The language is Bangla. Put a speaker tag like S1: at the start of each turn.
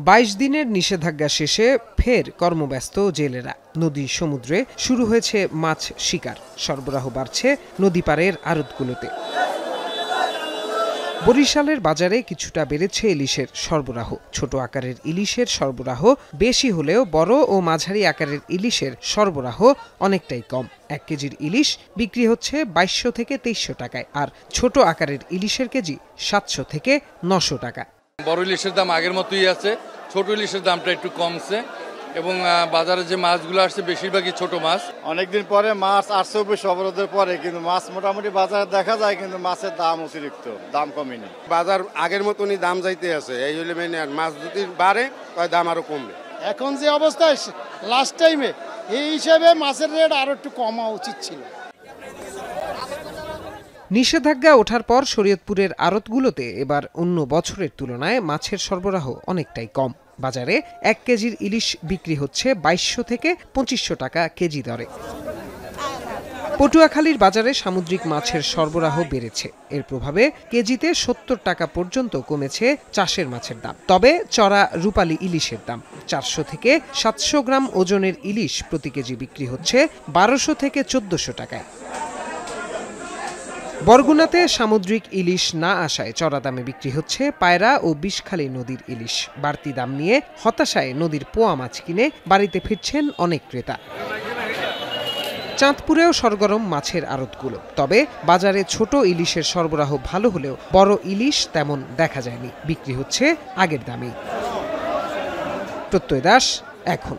S1: 22 দিনের নিষেধাজ্ঞা শেষে ফের কর্মব্যস্ত জেলেরা। নদী সমুদ্রে শুরু হয়েছে মাছ শিকার, সরবরাহ বাড়ছে নদী পাড়ের আড়তগুলোতে। বরিশালের বাজারে কিছুটা বেড়েছে ইলিশের সরবরাহ। ছোট আকারের ইলিশের সরবরাহ বেশি হলেও বড় ও মাঝারি আকারের ইলিশের সরবরাহ অনেকটাই কম। 1 কেজির ইলিশ বিক্রি হচ্ছে 2200 থেকে 2300 টাকায়, আর ছোট আকারের ইলিশের কেজি 700 থেকে 900 টাকা।
S2: বড় ইলিশের দাম আগের মতোই আছে, ছোট ইলিশের দামটা একটু কমছে এবং বাজারে যে মাছগুলো আসছে বেশিরভাগই ছোট মাছ।
S3: অনেকদিন পরে মাছ আসছে অবরোধের পরে, কিন্তু মাছ মোটামুটি বাজারে দেখা যায়, কিন্তু মাছের দাম অতিরিক্ত, দাম কমেনি।
S4: বাজার আগের মতনই দাম যাইতে আছে, এই হলে মেনে মাছ যদি বাড়ে তাই দাম আরো কমবে।
S5: এখন যে অবস্থা লাস্ট টাইমে এই হিসেবে মাছের রেট আরো একটু কমা উচিত ছিল।
S1: নিষেধাজ্ঞা ওঠার পর শরীয়তপুরের আড়তগুলোতে এবার অন্য বছরের তুলনায় মাছের সরবরাহ অনেকটাই কম। বাজারে 1 কেজির ইলিশ বিক্রি হচ্ছে 2200 থেকে 2500 টাকা কেজি দরে। পটুয়াখালীর বাজারে সামুদ্রিক মাছের সরবরাহ বেড়েছে। এর প্রভাবে কেজিতে 70 টাকা পর্যন্ত কমেছে চাষের মাছের দাম। তবে চড়া রূপালী ইলিশের দাম 400 থেকে 700 গ্রাম ওজনের ইলিশ প্রতি কেজি বিক্রি হচ্ছে 1200 থেকে 1400 টাকায়। বরগুনাতে সামুদ্রিক ইলিশ না আসায় চড়া দামে বিক্রি হচ্ছে পায়রা ও বিষখালী নদীর ইলিশ। বাড়তি দাম নিয়ে হতাশায় নদীর পোয়া মাছ কিনে বাড়িতে ফিরছেন অনেক ক্রেতা। চাঁদপুরেও সরগরম মাছের আড়তগুলো, তবে বাজারে ছোট ইলিশের সরবরাহ ভালো হলেও বড় ইলিশ তেমন দেখা যায়নি, বিক্রি হচ্ছে আগের দামেই। প্রত্যয় দাস, এখন।